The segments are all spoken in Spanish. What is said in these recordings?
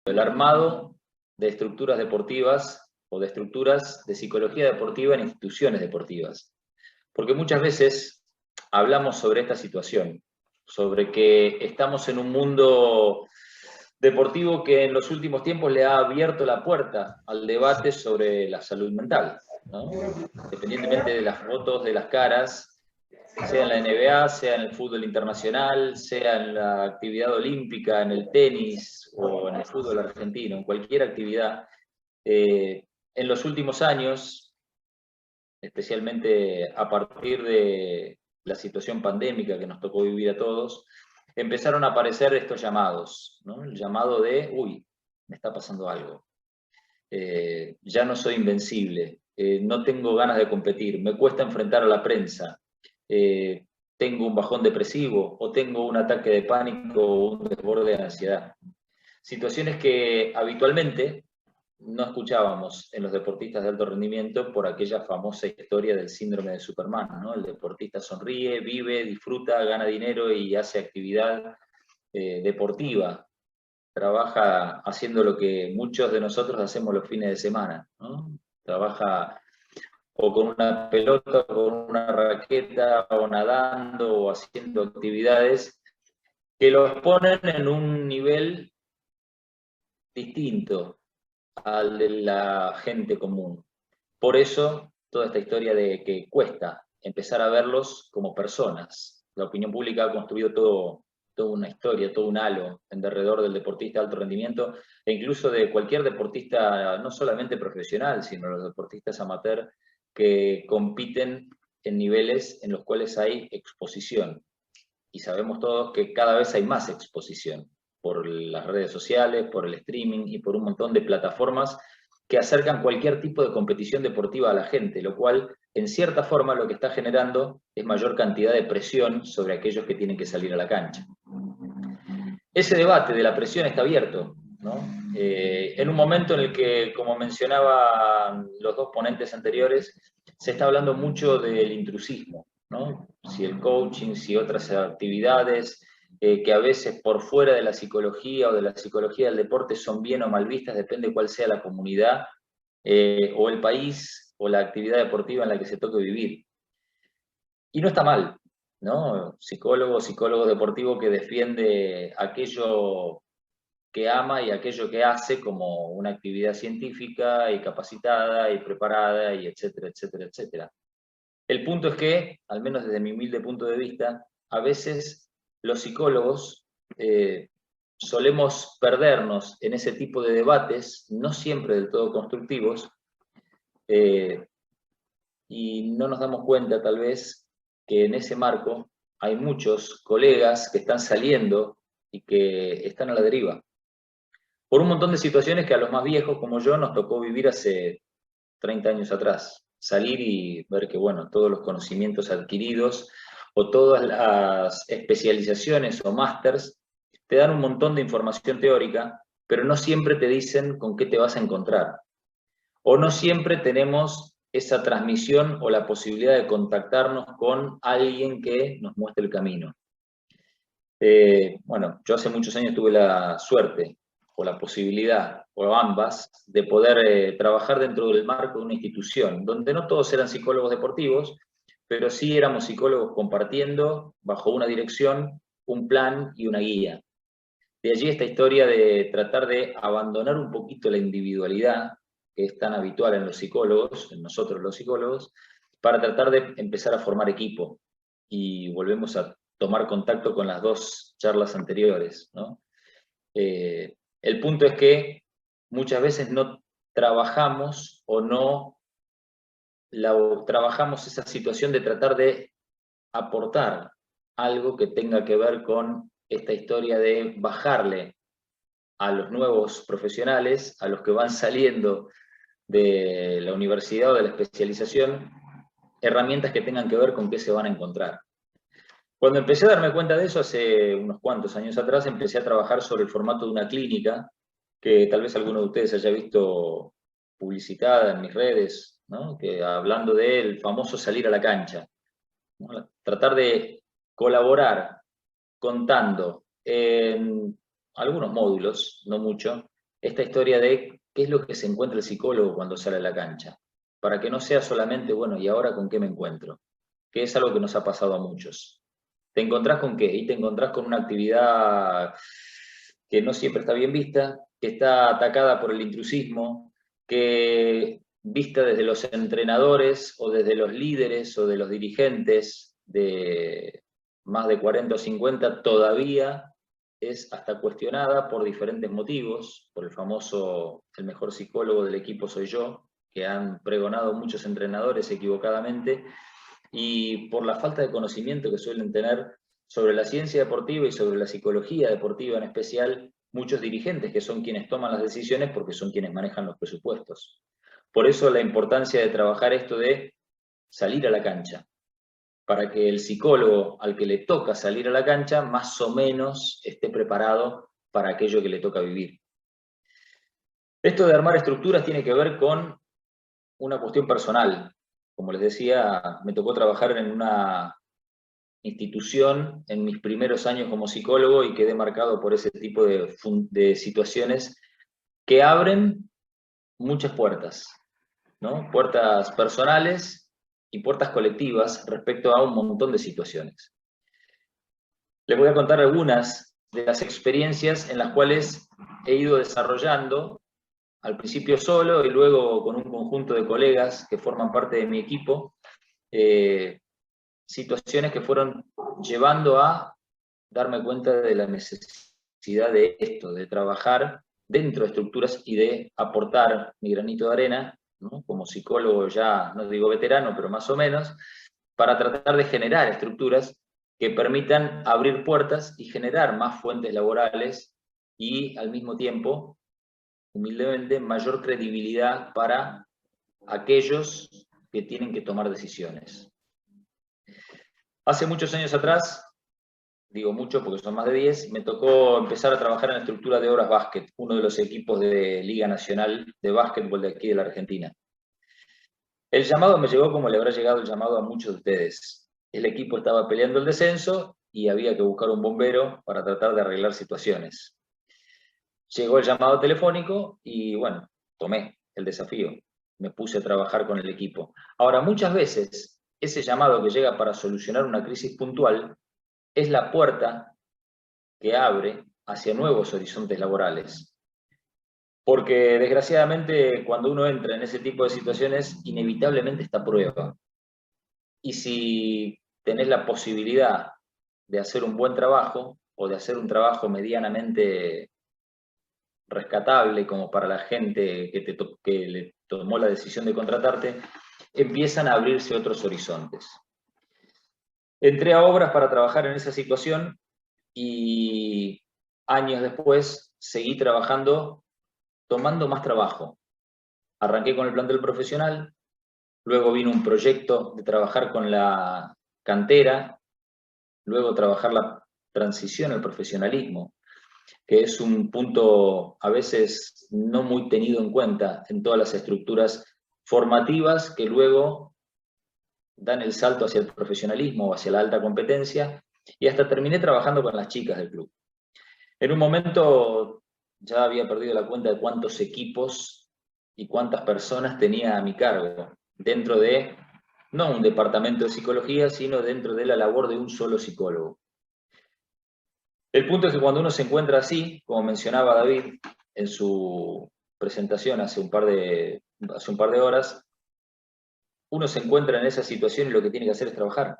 el armado de estructuras deportivas o de estructuras de psicología deportiva en instituciones deportivas. Porque muchas veces hablamos sobre esta situación, sobre que estamos en un mundo deportivo que en los últimos tiempos le ha abierto la puerta al debate sobre la salud mental, ¿no? Independientemente de las fotos, de las caras, sea en la NBA, sea en el fútbol internacional, sea en la actividad olímpica, en el tenis o en el fútbol argentino, en cualquier actividad, en los últimos años, especialmente a partir de la situación pandémica que nos tocó vivir a todos, empezaron a aparecer estos llamados, ¿no? El llamado de, uy, me está pasando algo, ya no soy invencible, no tengo ganas de competir, me cuesta enfrentar a la prensa, tengo un bajón depresivo o tengo un ataque de pánico o un desborde de ansiedad. Situaciones que habitualmente no escuchábamos en los deportistas de alto rendimiento por aquella famosa historia del síndrome de Superman, ¿no? El deportista sonríe, vive, disfruta, gana dinero y hace actividad deportiva. Trabaja haciendo lo que muchos de nosotros hacemos los fines de semana, ¿no? Trabaja o con una pelota, o con una raqueta, o nadando, o haciendo actividades que los ponen en un nivel distinto al de la gente común. Por eso, toda esta historia de que cuesta empezar a verlos como personas. La opinión pública ha construido toda una historia, todo un halo en derredor del deportista de alto rendimiento, e incluso de cualquier deportista, no solamente profesional, sino los deportistas amateur que compiten en niveles en los cuales hay exposición. Y sabemos todos que cada vez hay más exposición por las redes sociales, por el streaming y por un montón de plataformas que acercan cualquier tipo de competición deportiva a la gente, lo cual, en cierta forma, lo que está generando es mayor cantidad de presión sobre aquellos que tienen que salir a la cancha. Ese debate de la presión está abierto, ¿no? En un momento en el que, como mencionaban los dos ponentes anteriores, se está hablando mucho del intrusismo, ¿no? Si el coaching, si otras actividades que a veces por fuera de la psicología o de la psicología del deporte son bien o mal vistas, depende cuál sea la comunidad o el país o la actividad deportiva en la que se toque vivir. Y no está mal, ¿no? Psicólogo deportivo que defiende aquello que ama y aquello que hace como una actividad científica y capacitada y preparada y etcétera, etcétera, etcétera. El punto es que, al menos desde mi humilde punto de vista, a veces los psicólogos solemos perdernos en ese tipo de debates, no siempre del todo constructivos, y no nos damos cuenta tal vez que en ese marco hay muchos colegas que están saliendo y que están a la deriva. Por un montón de situaciones que a los más viejos como yo nos tocó vivir hace 30 años atrás. Salir y ver que, bueno, todos los conocimientos adquiridos o todas las especializaciones o másters te dan un montón de información teórica, pero no siempre te dicen con qué te vas a encontrar. O no siempre tenemos esa transmisión o la posibilidad de contactarnos con alguien que nos muestre el camino. Bueno, yo hace muchos años tuve la suerte o la posibilidad, o ambas, de poder trabajar dentro del marco de una institución, donde no todos eran psicólogos deportivos, pero sí éramos psicólogos compartiendo bajo una dirección, un plan y una guía. De allí esta historia de tratar de abandonar un poquito la individualidad, que es tan habitual en los psicólogos, en nosotros los psicólogos, para tratar de empezar a formar equipo. Y volvemos a tomar contacto con las dos charlas anteriores, ¿no? El punto es que muchas veces no trabajamos o no trabajamos esa situación de tratar de aportar algo que tenga que ver con esta historia de bajarle a los nuevos profesionales, a los que van saliendo de la universidad o de la especialización, herramientas que tengan que ver con qué se van a encontrar. Cuando empecé a darme cuenta de eso, hace unos cuantos años atrás, empecé a trabajar sobre el formato de una clínica, que tal vez alguno de ustedes haya visto publicitada en mis redes, ¿no? Que hablando del famoso salir a la cancha, ¿no? Tratar de colaborar contando en algunos módulos, no mucho, esta historia de qué es lo que se encuentra el psicólogo cuando sale a la cancha, para que no sea solamente, bueno, ¿y ahora con qué me encuentro? Que es algo que nos ha pasado a muchos. ¿Te encontrás con qué? Y te encontrás con una actividad que no siempre está bien vista, que está atacada por el intrusismo, que vista desde los entrenadores o desde los líderes o de los dirigentes de más de 40 o 50, todavía es hasta cuestionada por diferentes motivos, por el famoso, el mejor psicólogo del equipo soy yo, que han pregonado muchos entrenadores equivocadamente, y por la falta de conocimiento que suelen tener sobre la ciencia deportiva y sobre la psicología deportiva en especial, muchos dirigentes que son quienes toman las decisiones porque son quienes manejan los presupuestos. Por eso la importancia de trabajar esto de salir a la cancha, para que el psicólogo al que le toca salir a la cancha más o menos esté preparado para aquello que le toca vivir. Esto de armar estructuras tiene que ver con una cuestión personal. Como les decía, me tocó trabajar en una institución en mis primeros años como psicólogo y quedé marcado por ese tipo de situaciones que abren muchas puertas, ¿no? Puertas personales y puertas colectivas respecto a un montón de situaciones. Les voy a contar algunas de las experiencias en las cuales he ido desarrollando, al principio solo y luego con un conjunto de colegas que forman parte de mi equipo, situaciones que fueron llevando a darme cuenta de la necesidad de esto, de trabajar dentro de estructuras y de aportar mi granito de arena, ¿no? Como psicólogo ya, no digo veterano, pero más o menos, para tratar de generar estructuras que permitan abrir puertas y generar más fuentes laborales y al mismo tiempo, humildemente, mayor credibilidad para aquellos que tienen que tomar decisiones. Hace muchos años atrás, digo mucho porque son más de 10, me tocó empezar a trabajar en la estructura de Obras Básquet, uno de los equipos de Liga Nacional de Básquetbol de aquí de la Argentina. El llamado me llegó como le habrá llegado el llamado a muchos de ustedes. El equipo estaba peleando el descenso y había que buscar un bombero para tratar de arreglar situaciones. Llegó el llamado telefónico y bueno, tomé el desafío. Me puse a trabajar con el equipo. Ahora, muchas veces ese llamado que llega para solucionar una crisis puntual es la puerta que abre hacia nuevos horizontes laborales. Porque desgraciadamente cuando uno entra en ese tipo de situaciones, inevitablemente está a prueba. Y si tenés la posibilidad de hacer un buen trabajo o de hacer un trabajo medianamente rescatable como para la gente que le tomó la decisión de contratarte, empiezan a abrirse otros horizontes. Entré a Obras para trabajar en esa situación y años después seguí trabajando, tomando más trabajo. Arranqué con el plantel profesional, luego vino un proyecto de trabajar con la cantera, luego trabajar la transición al profesionalismo, que es un punto a veces no muy tenido en cuenta en todas las estructuras formativas que luego dan el salto hacia el profesionalismo o hacia la alta competencia, y hasta terminé trabajando con las chicas del club. En un momento ya había perdido la cuenta de cuántos equipos y cuántas personas tenía a mi cargo, dentro de, no un departamento de psicología, sino dentro de la labor de un solo psicólogo. El punto es que cuando uno se encuentra así, como mencionaba David en su presentación hace un par de horas, uno se encuentra en esa situación y lo que tiene que hacer es trabajar.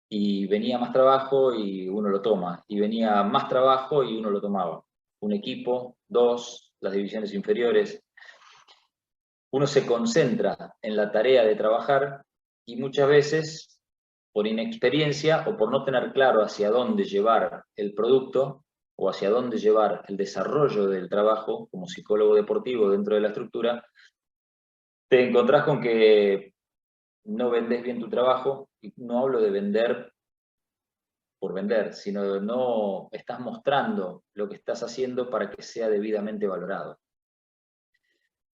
Y venía más trabajo y uno lo toma, y venía más trabajo y uno lo tomaba. Un equipo, dos, las divisiones inferiores. Uno se concentra en la tarea de trabajar y muchas veces, por inexperiencia o por no tener claro hacia dónde llevar el producto o hacia dónde llevar el desarrollo del trabajo como psicólogo deportivo dentro de la estructura, te encontrás con que no vendés bien tu trabajo, y no hablo de vender por vender, sino no estás mostrando lo que estás haciendo para que sea debidamente valorado.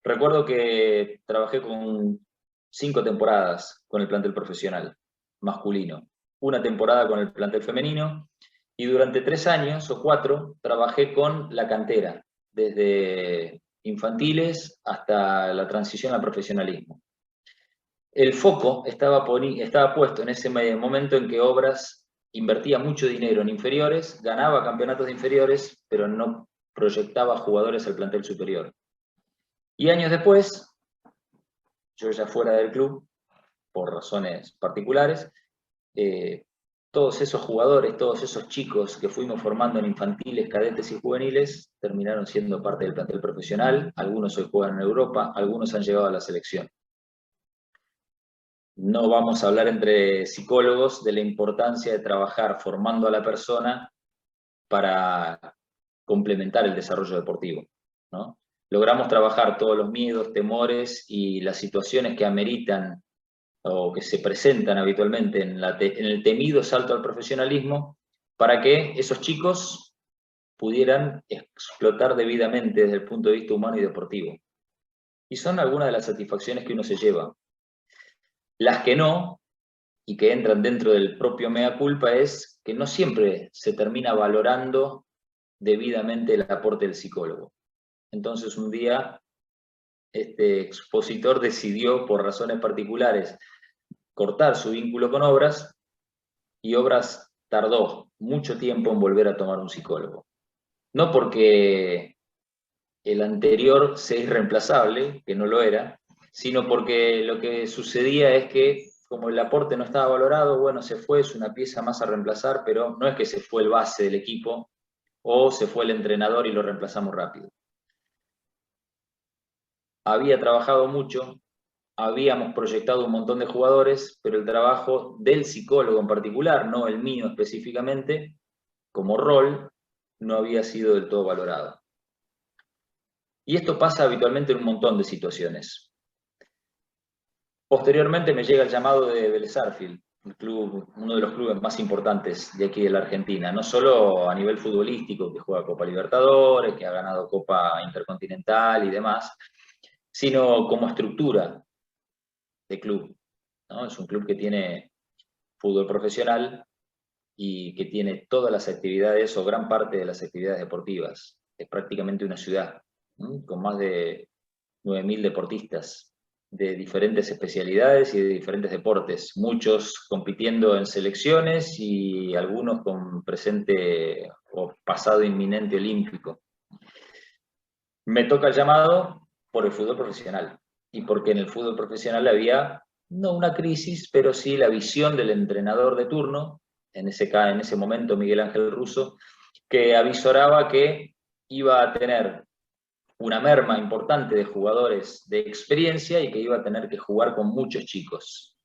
Recuerdo que trabajé con 5 temporadas con el plantel profesional masculino, una temporada con el plantel femenino, y durante 3 años o 4 trabajé con la cantera desde infantiles hasta la transición al profesionalismo. El foco estaba puesto en ese momento en que Obras invertía mucho dinero en inferiores, ganaba campeonatos de inferiores, pero no proyectaba jugadores al plantel superior. Y años después, yo ya fuera del club, por razones particulares, todos esos jugadores, todos esos chicos que fuimos formando en infantiles, cadetes y juveniles, terminaron siendo parte del plantel profesional. Algunos hoy juegan en Europa, algunos han llegado a la selección. No vamos a hablar entre psicólogos de la importancia de trabajar formando a la persona para complementar el desarrollo deportivo, ¿no? Logramos trabajar todos los miedos, temores y las situaciones que ameritan o que se presentan habitualmente en el temido salto al profesionalismo, para que esos chicos pudieran explotar debidamente desde el punto de vista humano y deportivo. Y son algunas de las satisfacciones que uno se lleva. Las que no, y que entran dentro del propio mea culpa, es que no siempre se termina valorando debidamente el aporte del psicólogo. Entonces un día este expositor decidió, por razones particulares, cortar su vínculo con Obras, y Obras tardó mucho tiempo en volver a tomar un psicólogo. No porque el anterior sea irreemplazable, que no lo era, sino porque lo que sucedía es que, como el aporte no estaba valorado, bueno, se fue, es una pieza más a reemplazar, pero no es que se fue el base del equipo o se fue el entrenador y lo reemplazamos rápido. Había trabajado mucho, habíamos proyectado un montón de jugadores, pero el trabajo del psicólogo en particular, no el mío específicamente, como rol, no había sido del todo valorado. Y esto pasa habitualmente en un montón de situaciones. Posteriormente me llega el llamado de Vélez Sarsfield, uno de los clubes más importantes de aquí de la Argentina, no solo a nivel futbolístico, que juega Copa Libertadores, que ha ganado Copa Intercontinental y demás, sino como estructura de club, ¿no? Es un club que tiene fútbol profesional y que tiene todas las actividades o gran parte de las actividades deportivas. Es prácticamente una ciudad, ¿no? Con más de 9.000 deportistas de diferentes especialidades y de diferentes deportes, muchos compitiendo en selecciones y algunos con presente o pasado inminente olímpico. Me toca el llamado por el fútbol profesional, y porque en el fútbol profesional había, no una crisis, pero sí la visión del entrenador de turno, en ese momento Miguel Ángel Russo, que avisoraba que iba a tener una merma importante de jugadores de experiencia y que iba a tener que jugar con muchos chicos.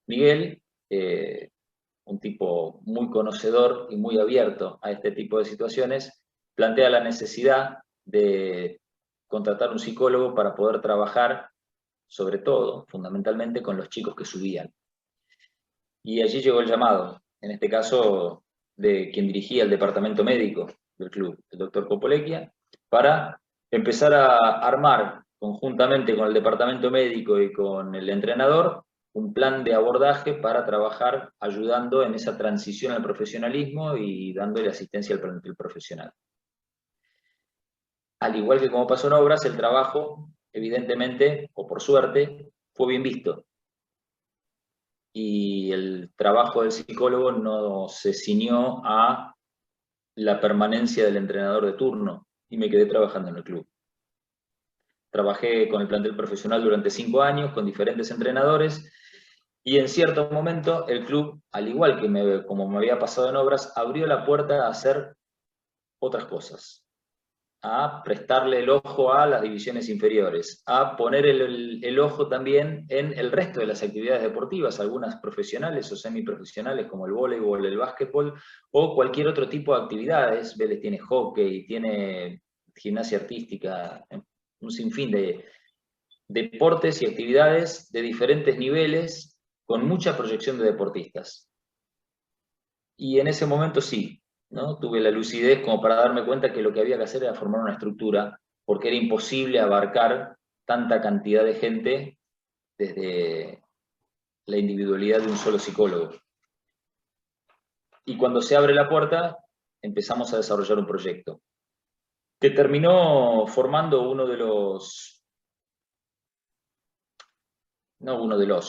Miguel, un tipo muy conocedor y muy abierto a este tipo de situaciones, plantea la necesidad de contratar un psicólogo para poder trabajar, sobre todo, fundamentalmente, con los chicos que subían. Y allí llegó el llamado, en este caso de quien dirigía el departamento médico del club, el doctor Copolecchia, para empezar a armar conjuntamente con el departamento médico y con el entrenador un plan de abordaje para trabajar ayudando en esa transición al profesionalismo y dándole asistencia al plantel profesional. Al igual que como pasó en Obras, el trabajo, evidentemente, o por suerte, fue bien visto. Y el trabajo del psicólogo no se ciñó a la permanencia del entrenador de turno, y me quedé trabajando en el club. Trabajé con el plantel profesional durante 5 años, con diferentes entrenadores, y en cierto momento el club, al igual que como me había pasado en Obras, abrió la puerta a hacer otras cosas, a prestarle el ojo a las divisiones inferiores, a poner el ojo también en el resto de las actividades deportivas, algunas profesionales o semiprofesionales como el voleibol, el básquetbol o cualquier otro tipo de actividades. Vélez tiene hockey, tiene gimnasia artística, un sinfín de deportes y actividades de diferentes niveles con mucha proyección de deportistas. Y en ese momento sí, ¿no? Tuve la lucidez como para darme cuenta que lo que había que hacer era formar una estructura, porque era imposible abarcar tanta cantidad de gente desde la individualidad de un solo psicólogo. Y cuando se abre la puerta, empezamos a desarrollar un proyecto. que terminó formando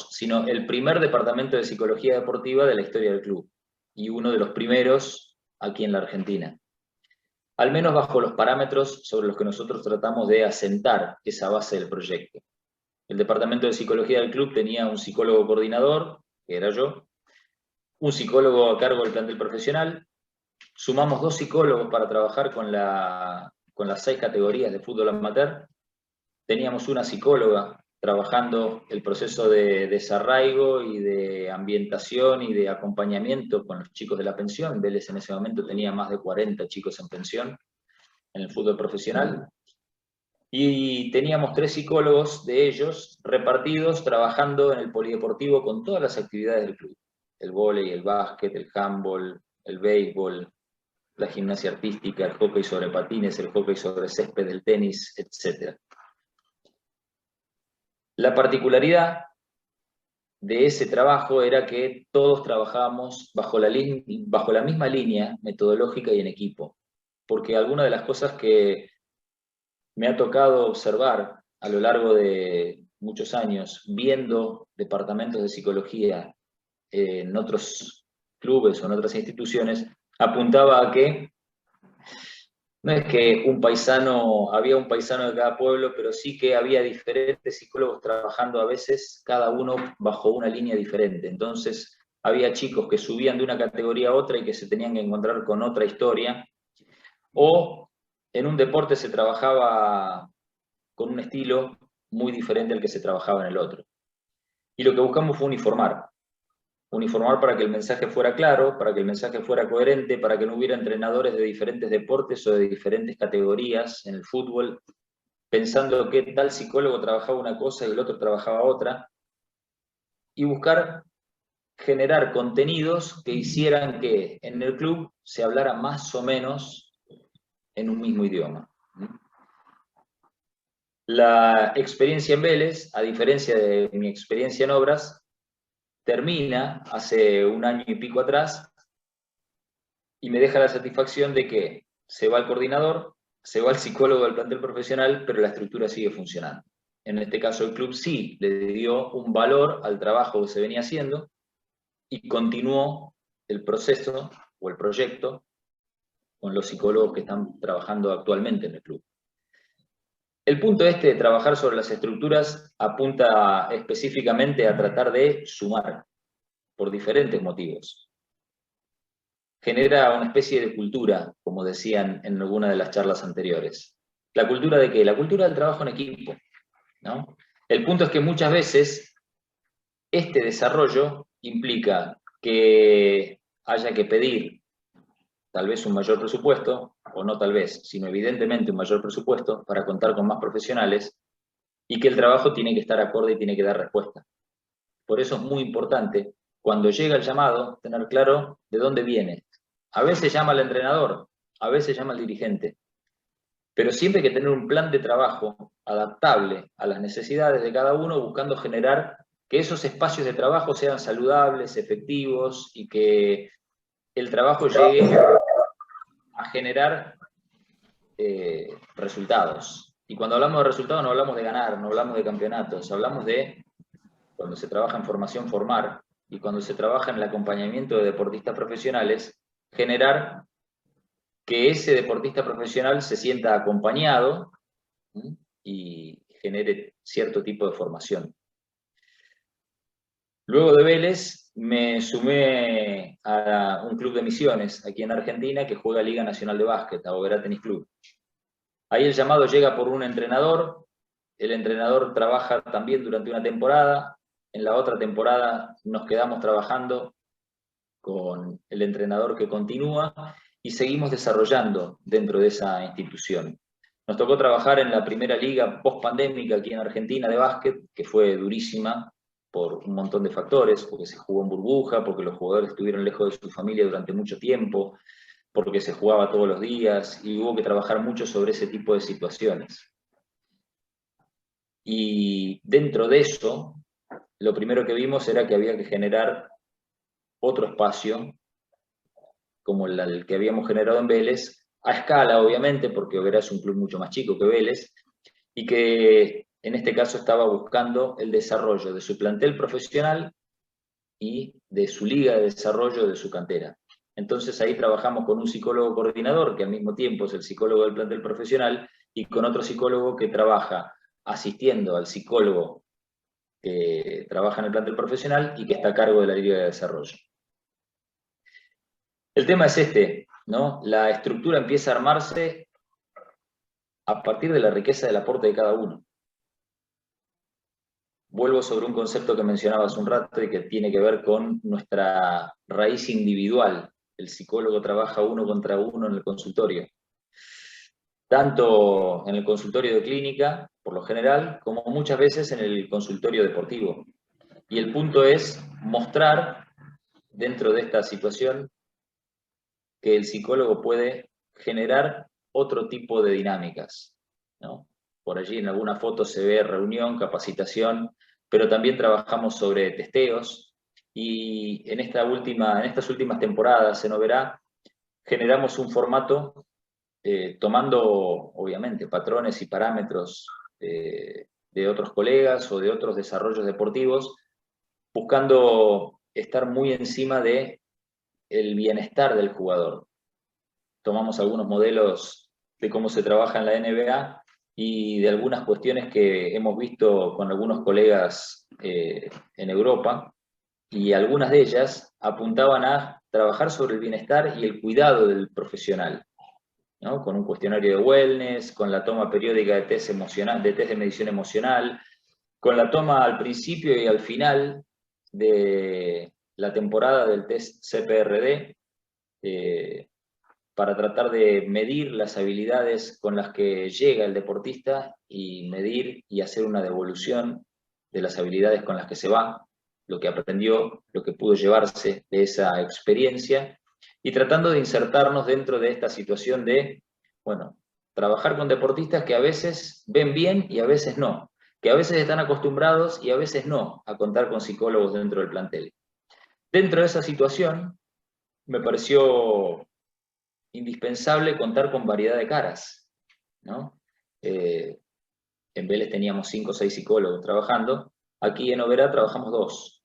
sino el primer departamento de psicología deportiva de la historia del club, y uno de los primeros aquí en la Argentina. Al menos bajo los parámetros sobre los que nosotros tratamos de asentar esa base del proyecto. El departamento de psicología del club tenía un psicólogo coordinador, que era yo, un psicólogo a cargo del plantel profesional, sumamos 2 psicólogos para trabajar con las 6 categorías de fútbol amateur, teníamos una psicóloga trabajando el proceso de desarraigo y de ambientación y de acompañamiento con los chicos de la pensión. Vélez en ese momento tenía más de 40 chicos en pensión en el fútbol profesional. Y teníamos 3 psicólogos de ellos repartidos trabajando en el polideportivo con todas las actividades del club. El vóley, el básquet, el handball, el béisbol, la gimnasia artística, el hockey sobre patines, el hockey sobre césped, el tenis, etc. La particularidad de ese trabajo era que todos trabajábamos bajo la misma línea metodológica y en equipo, porque algunas de las cosas que me ha tocado observar a lo largo de muchos años, viendo departamentos de psicología en otros clubes o en otras instituciones, apuntaba a que no es que había un paisano de cada pueblo, pero sí que había diferentes psicólogos trabajando a veces, cada uno bajo una línea diferente. Entonces, había chicos que subían de una categoría a otra y que se tenían que encontrar con otra historia, o en un deporte se trabajaba con un estilo muy diferente al que se trabajaba en el otro. Y lo que buscamos fue uniformar para que el mensaje fuera claro, para que el mensaje fuera coherente, para que no hubiera entrenadores de diferentes deportes o de diferentes categorías en el fútbol, pensando que tal psicólogo trabajaba una cosa y el otro trabajaba otra, y buscar generar contenidos que hicieran que en el club se hablara más o menos en un mismo idioma. La experiencia en Vélez, a diferencia de mi experiencia en Obras, termina hace un año y pico atrás y me deja la satisfacción de que se va el coordinador, se va el psicólogo del plantel profesional, pero la estructura sigue funcionando. En este caso el club sí le dio un valor al trabajo que se venía haciendo y continuó el proceso o el proyecto con los psicólogos que están trabajando actualmente en el club. El punto de trabajar sobre las estructuras apunta específicamente a tratar de sumar por diferentes motivos. Genera una especie de cultura, como decían en alguna de las charlas anteriores. ¿La cultura de qué? La cultura del trabajo en equipo, ¿no? El punto es que muchas veces este desarrollo implica que haya que pedir tal vez un mayor presupuesto, o no tal vez, sino evidentemente un mayor presupuesto para contar con más profesionales, y que el trabajo tiene que estar acorde y tiene que dar respuesta. Por eso es muy importante, cuando llega el llamado, tener claro de dónde viene. A veces llama al entrenador, a veces llama al dirigente, pero siempre hay que tener un plan de trabajo adaptable a las necesidades de cada uno, buscando generar que esos espacios de trabajo sean saludables, efectivos, y que el trabajo llegue a generar resultados. Y cuando hablamos de resultados no hablamos de ganar, no hablamos de campeonatos, hablamos de, cuando se trabaja en formación, formar, y cuando se trabaja en el acompañamiento de deportistas profesionales, generar que ese deportista profesional se sienta acompañado y genere cierto tipo de formación. Luego de Vélez me sumé a un club de misiones aquí en Argentina que juega Liga Nacional de Básquet, a Oberá Tenis Club. Ahí el llamado llega por un entrenador, el entrenador trabaja también durante una temporada, en la otra temporada nos quedamos trabajando con el entrenador que continúa y seguimos desarrollando dentro de esa institución. Nos tocó trabajar en la primera liga post-pandémica aquí en Argentina de básquet, que fue durísima por un montón de factores, porque se jugó en burbuja, porque los jugadores estuvieron lejos de su familia durante mucho tiempo, porque se jugaba todos los días y hubo que trabajar mucho sobre ese tipo de situaciones. Y dentro de eso, lo primero que vimos era que había que generar otro espacio, como el que habíamos generado en Vélez, a escala, obviamente, porque Oberá es un club mucho más chico que Vélez, y que en este caso estaba buscando el desarrollo de su plantel profesional y de su liga de desarrollo de su cantera. Entonces ahí trabajamos con un psicólogo coordinador, que al mismo tiempo es el psicólogo del plantel profesional, y con otro psicólogo que trabaja asistiendo al psicólogo que trabaja en el plantel profesional y que está a cargo de la liga de desarrollo. El tema es este, ¿no? La estructura empieza a armarse a partir de la riqueza del aporte de cada uno. Vuelvo sobre un concepto que mencionaba hace un rato y que tiene que ver con nuestra raíz individual. El psicólogo trabaja uno contra uno en el consultorio. Tanto en el consultorio de clínica, por lo general, como muchas veces en el consultorio deportivo. Y el punto es mostrar, dentro de esta situación, que el psicólogo puede generar otro tipo de dinámicas, ¿no? Por allí en alguna foto se ve reunión, capacitación, pero también trabajamos sobre testeos, y en estas últimas temporadas en Oberá generamos un formato tomando, obviamente, patrones y parámetros de otros colegas o de otros desarrollos deportivos, buscando estar muy encima de el bienestar del jugador. Tomamos algunos modelos de cómo se trabaja en la NBA y de algunas cuestiones que hemos visto con algunos colegas en Europa, y algunas de ellas apuntaban a trabajar sobre el bienestar y el cuidado del profesional, ¿no? Con un cuestionario de wellness, con la toma periódica de test emocional, de test de medición emocional, con la toma al principio y al final de la temporada del test CPRD, para tratar de medir las habilidades con las que llega el deportista y medir y hacer una devolución de las habilidades con las que se va, lo que aprendió, lo que pudo llevarse de esa experiencia, y tratando de insertarnos dentro de esta situación de, bueno, trabajar con deportistas que a veces ven bien y a veces no, que a veces están acostumbrados y a veces no a contar con psicólogos dentro del plantel. Dentro de esa situación, me pareció indispensable contar con variedad de caras, ¿no? En Vélez teníamos 5 o 6 psicólogos trabajando, aquí en Oberá trabajamos 2.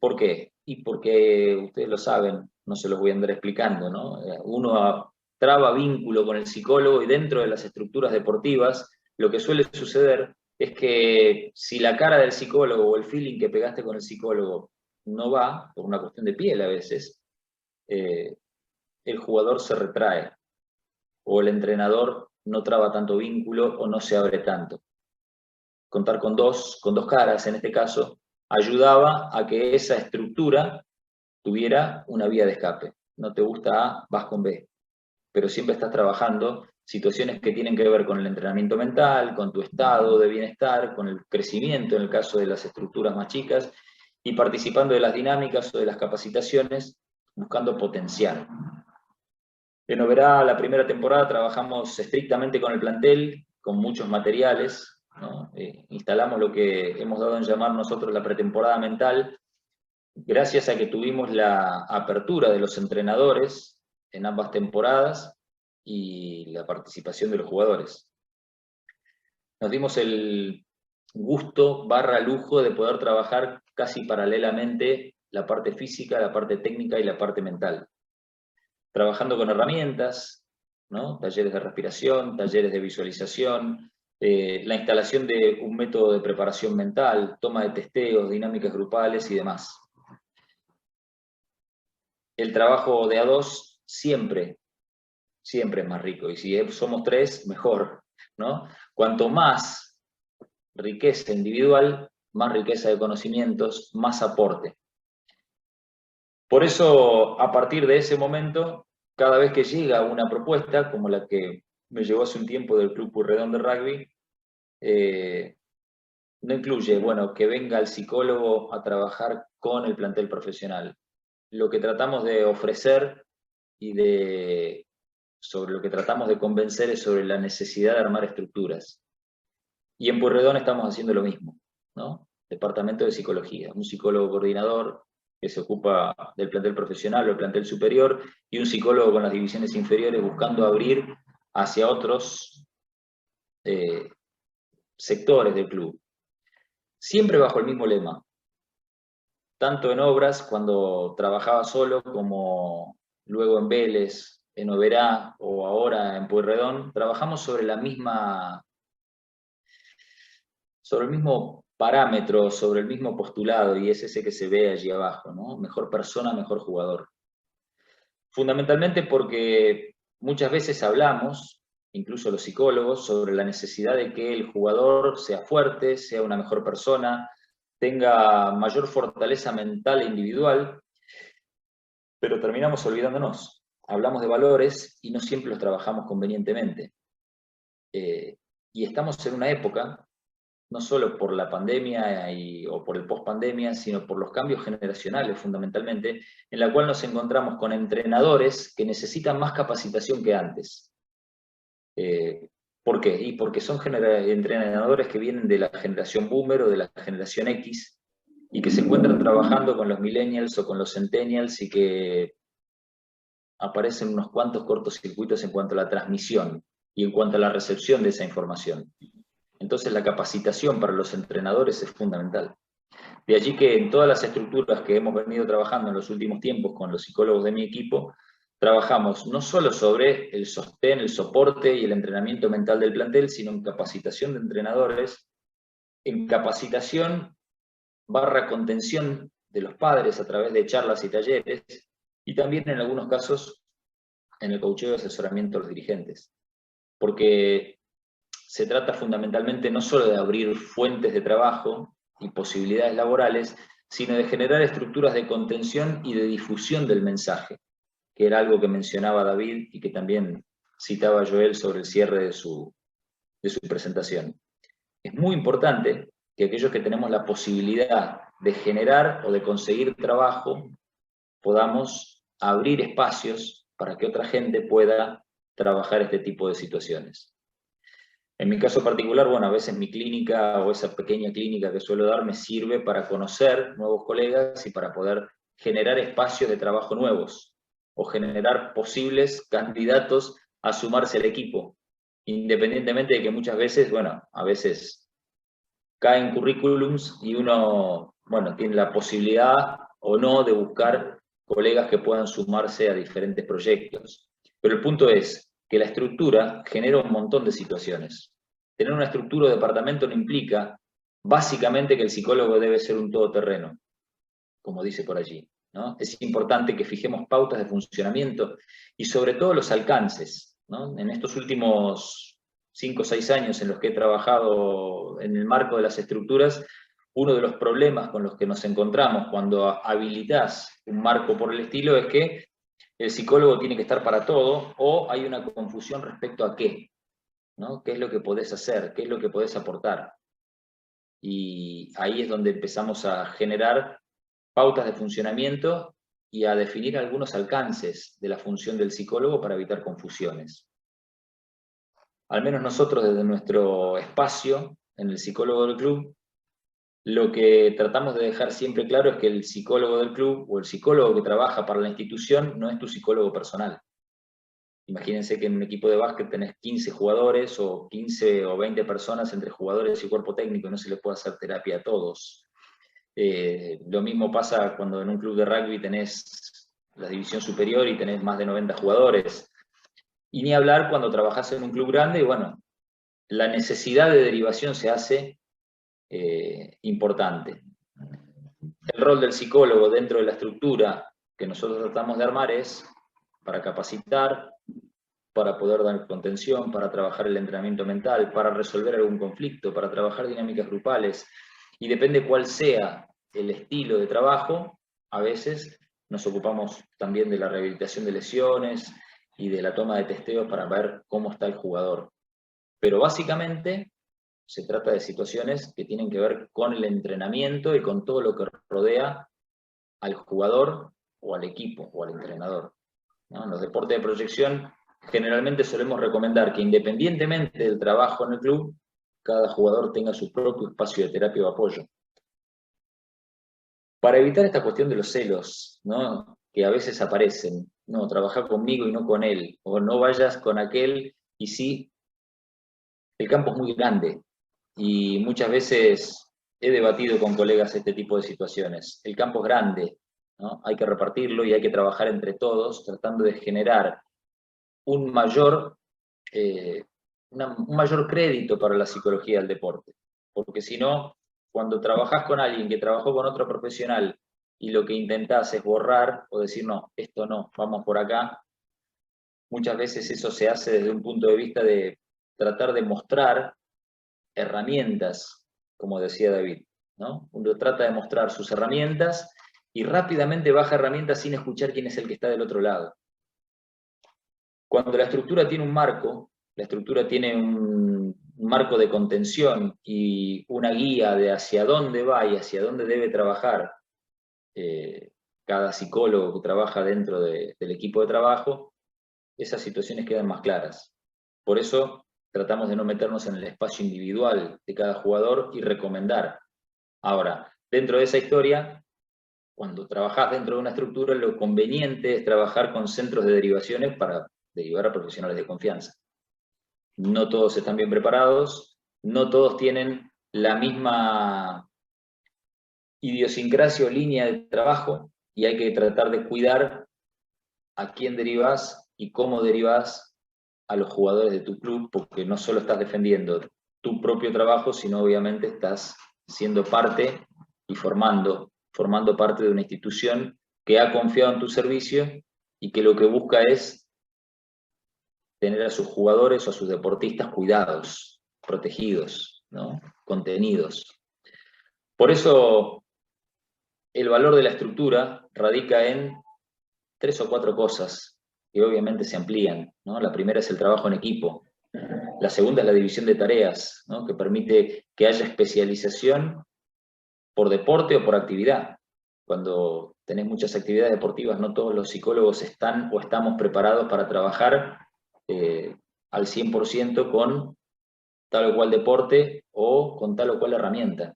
¿Por qué? Y porque ustedes lo saben, no se los voy a andar explicando, ¿no? Uno traba vínculo con el psicólogo, y dentro de las estructuras deportivas lo que suele suceder es que si la cara del psicólogo o el feeling que pegaste con el psicólogo no va, por una cuestión de piel a veces, el jugador se retrae, o el entrenador no traba tanto vínculo o no se abre tanto. Contar con dos caras, en este caso, ayudaba a que esa estructura tuviera una vía de escape. No te gusta A, vas con B, pero siempre estás trabajando situaciones que tienen que ver con el entrenamiento mental, con tu estado de bienestar, con el crecimiento en el caso de las estructuras más chicas, y participando de las dinámicas o de las capacitaciones, buscando potenciar. En Oberá, la primera temporada, trabajamos estrictamente con el plantel, con muchos materiales, ¿no? Instalamos lo que hemos dado en llamar nosotros la pretemporada mental, gracias a que tuvimos la apertura de los entrenadores en ambas temporadas y la participación de los jugadores. Nos dimos el gusto / lujo de poder trabajar casi paralelamente la parte física, la parte técnica y la parte mental, trabajando con herramientas, ¿no? Talleres de respiración, talleres de visualización, la instalación de un método de preparación mental, toma de testeos, dinámicas grupales y demás. El trabajo de A2 siempre es más rico, y si somos 3, mejor, ¿no? Cuanto más riqueza individual, más riqueza de conocimientos, más aporte. Por eso, a partir de ese momento, cada vez que llega una propuesta, como la que me llegó hace un tiempo del Club Pueyrredón de Rugby, no incluye, bueno, que venga el psicólogo a trabajar con el plantel profesional. Lo que tratamos de ofrecer y sobre lo que tratamos de convencer es sobre la necesidad de armar estructuras. Y en Pueyrredón estamos haciendo lo mismo, ¿no? Departamento de Psicología, un psicólogo coordinador, que se ocupa del plantel profesional o el plantel superior, y un psicólogo con las divisiones inferiores buscando abrir hacia otros sectores del club. Siempre bajo el mismo lema. Tanto en Obras, cuando trabajaba solo, como luego en Vélez, en Oberá o ahora en Pueyrredón, trabajamos sobre el mismo parámetro, sobre el mismo postulado, y es ese que se ve allí abajo, ¿no? Mejor persona, mejor jugador. Fundamentalmente porque muchas veces hablamos, incluso los psicólogos, sobre la necesidad de que el jugador sea fuerte, sea una mejor persona, tenga mayor fortaleza mental e individual, pero terminamos olvidándonos. Hablamos de valores y no siempre los trabajamos convenientemente. Y estamos en una época, no solo por la pandemia o por el post-pandemia, sino por los cambios generacionales fundamentalmente, en la cual nos encontramos con entrenadores que necesitan más capacitación que antes. ¿Por qué? Y porque son entrenadores que vienen de la generación boomer o de la generación X, y que se encuentran trabajando con los millennials o con los centennials, y que aparecen unos cuantos cortocircuitos en cuanto a la transmisión y en cuanto a la recepción de esa información. Entonces la capacitación para los entrenadores es fundamental. De allí que en todas las estructuras que hemos venido trabajando en los últimos tiempos con los psicólogos de mi equipo, trabajamos no solo sobre el sostén, el soporte y el entrenamiento mental del plantel, sino en capacitación de entrenadores, en capacitación / contención de los padres a través de charlas y talleres, y también en algunos casos en el coacheo y asesoramiento a los dirigentes. Porque se trata fundamentalmente no solo de abrir fuentes de trabajo y posibilidades laborales, sino de generar estructuras de contención y de difusión del mensaje, que era algo que mencionaba David y que también citaba Joel sobre el cierre de su presentación. Es muy importante que aquellos que tenemos la posibilidad de generar o de conseguir trabajo, podamos abrir espacios para que otra gente pueda trabajar este tipo de situaciones. En mi caso particular, bueno, a veces mi clínica o esa pequeña clínica que suelo dar me sirve para conocer nuevos colegas y para poder generar espacios de trabajo nuevos o generar posibles candidatos a sumarse al equipo, independientemente de que muchas veces, bueno, a veces caen currículums y uno, bueno, tiene la posibilidad o no de buscar colegas que puedan sumarse a diferentes proyectos. Pero el punto es que la estructura genera un montón de situaciones. Tener una estructura de departamento no implica básicamente que el psicólogo debe ser un todoterreno, como dice por allí, ¿no? Es importante que fijemos pautas de funcionamiento y sobre todo los alcances, ¿no? En estos últimos 5 o 6 años en los que he trabajado en el marco de las estructuras, uno de los problemas con los que nos encontramos cuando habilitas un marco por el estilo es que el psicólogo tiene que estar para todo, o hay una confusión respecto a qué, ¿no? ¿Qué es lo que podés hacer? ¿Qué es lo que podés aportar? Y ahí es donde empezamos a generar pautas de funcionamiento y a definir algunos alcances de la función del psicólogo para evitar confusiones. Al menos nosotros desde nuestro espacio, en el psicólogo del club, lo que tratamos de dejar siempre claro es que el psicólogo del club o el psicólogo que trabaja para la institución no es tu psicólogo personal. Imagínense que en un equipo de básquet tenés 15 jugadores o 15 o 20 personas entre jugadores y cuerpo técnico, y no se les puede hacer terapia a todos. Lo mismo pasa cuando en un club de rugby tenés la división superior y tenés más de 90 jugadores. Y ni hablar cuando trabajás en un club grande y bueno, la necesidad de derivación se hace importante. El rol del psicólogo dentro de la estructura que nosotros tratamos de armar es para capacitar, para poder dar contención, para trabajar el entrenamiento mental, para resolver algún conflicto, para trabajar dinámicas grupales, y depende cuál sea el estilo de trabajo, a veces nos ocupamos también de la rehabilitación de lesiones y de la toma de testeos para ver cómo está el jugador. Pero básicamente se trata de situaciones que tienen que ver con el entrenamiento y con todo lo que rodea al jugador o al equipo o al entrenador, ¿no? En los deportes de proyección generalmente solemos recomendar que independientemente del trabajo en el club, cada jugador tenga su propio espacio de terapia o apoyo. Para evitar esta cuestión de los celos, ¿no? Que a veces aparecen, no, trabaja conmigo y no con él, o no vayas con aquel, y sí, el campo es muy grande, y muchas veces he debatido con colegas este tipo de situaciones. El campo es grande, ¿no? Hay que repartirlo y hay que trabajar entre todos, tratando de generar un mayor, un mayor crédito para la psicología del deporte. Porque si no, cuando trabajás con alguien que trabajó con otro profesional y lo que intentás es borrar o decir, no, esto no, vamos por acá, muchas veces eso se hace desde un punto de vista de tratar de mostrar herramientas, como decía David, ¿no? Uno trata de mostrar sus herramientas y rápidamente baja herramientas sin escuchar quién es el que está del otro lado. Cuando la estructura tiene un marco, la estructura tiene un marco de contención y una guía de hacia dónde va y hacia dónde debe trabajar cada psicólogo que trabaja dentro del equipo de trabajo, esas situaciones quedan más claras. Por eso tratamos de no meternos en el espacio individual de cada jugador y recomendar. Ahora, dentro de esa historia, cuando trabajás dentro de una estructura, lo conveniente es trabajar con centros de derivaciones para derivar a profesionales de confianza. No todos están bien preparados, no todos tienen la misma idiosincrasia o línea de trabajo, y hay que tratar de cuidar a quién derivas y cómo derivas a los jugadores de tu club, porque no solo estás defendiendo tu propio trabajo, sino obviamente estás siendo parte y formando parte de una institución que ha confiado en tu servicio y que lo que busca es tener a sus jugadores o a sus deportistas cuidados, protegidos, ¿no? Contenidos. Por eso el valor de la estructura radica en 3 o 4 cosas que obviamente se amplían, ¿no? La primera es el trabajo en equipo. La segunda es la división de tareas, ¿no? Que permite que haya especialización por deporte o por actividad. Cuando tenés muchas actividades deportivas, no todos los psicólogos están o estamos preparados para trabajar al 100% con tal o cual deporte o con tal o cual herramienta.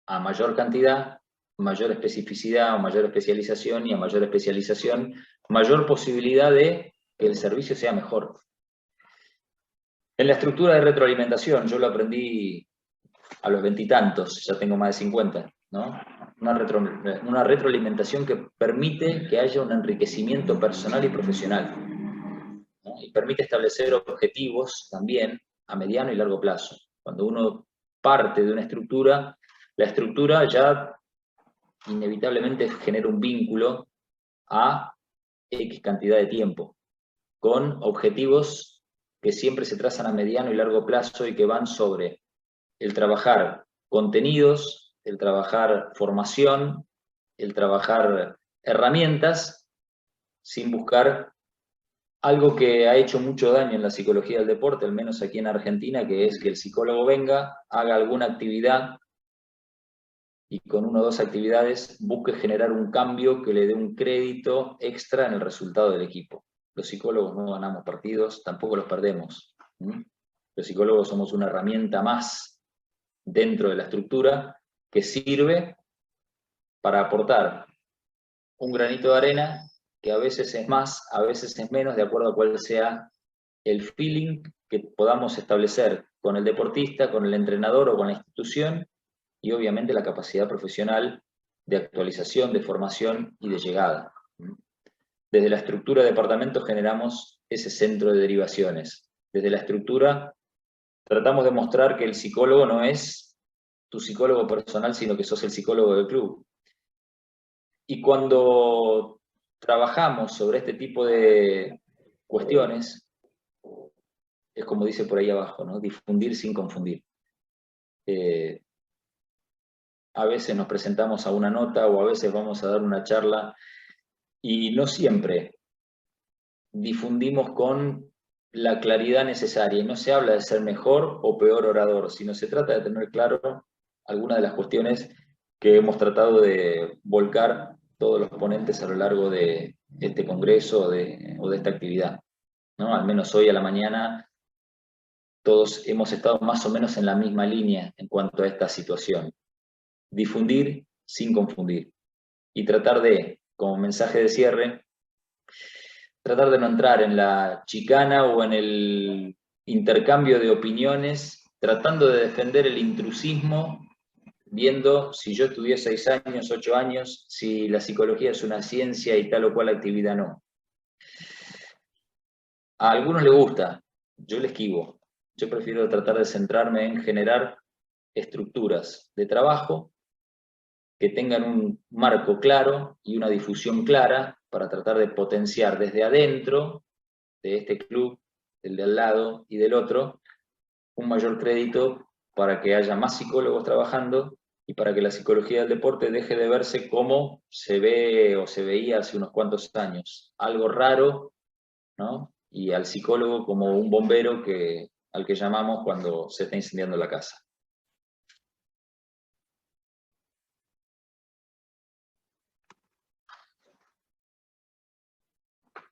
A mayor cantidad, mayor especificidad o mayor especialización, y a mayor especialización, mayor posibilidad de que el servicio sea mejor. En la estructura de retroalimentación, yo lo aprendí a los 20 y tantos, ya tengo más de 50, ¿no? Una retroalimentación que permite que haya un enriquecimiento personal y profesional, ¿no? Y permite establecer objetivos también a mediano y largo plazo. Cuando uno parte de una estructura, la estructura ya inevitablemente genera un vínculo a X cantidad de tiempo, con objetivos que siempre se trazan a mediano y largo plazo y que van sobre el trabajar contenidos, el trabajar formación, el trabajar herramientas, sin buscar algo que ha hecho mucho daño en la psicología del deporte, al menos aquí en Argentina, que es que el psicólogo venga, haga alguna actividad y con 1 o 2 actividades busque generar un cambio que le dé un crédito extra en el resultado del equipo. Los psicólogos no ganamos partidos, tampoco los perdemos. Los psicólogos somos una herramienta más dentro de la estructura que sirve para aportar un granito de arena, que a veces es más, a veces es menos, de acuerdo a cuál sea el feeling que podamos establecer con el deportista, con el entrenador o con la institución, y obviamente la capacidad profesional de actualización, de formación y de llegada. Desde la estructura de departamento generamos ese centro de derivaciones. Desde la estructura tratamos de mostrar que el psicólogo no es tu psicólogo personal, sino que sos el psicólogo del club. Y cuando trabajamos sobre este tipo de cuestiones, es como dice por ahí abajo, ¿no? Difundir sin confundir. A veces nos presentamos a una nota o a veces vamos a dar una charla y no siempre difundimos con la claridad necesaria. Y no se habla de ser mejor o peor orador, sino se trata de tener claro algunas de las cuestiones que hemos tratado de volcar todos los ponentes a lo largo de este congreso o de esta actividad, ¿no? Al menos hoy a la mañana todos hemos estado más o menos en la misma línea en cuanto a esta situación. Difundir sin confundir. Y tratar de, como mensaje de cierre, tratar de no entrar en la chicana o en el intercambio de opiniones, tratando de defender el intrusismo, viendo si yo estudié 6 años, 8 años, si la psicología es una ciencia y tal o cual actividad no. A algunos les gusta, yo le esquivo. Yo prefiero tratar de centrarme en generar estructuras de trabajo que tengan un marco claro y una difusión clara para tratar de potenciar desde adentro de este club, del de al lado y del otro, un mayor crédito para que haya más psicólogos trabajando y para que la psicología del deporte deje de verse como se ve o se veía hace unos cuantos años. Algo raro, ¿no? Y al psicólogo como un bombero al que llamamos cuando se está incendiando la casa.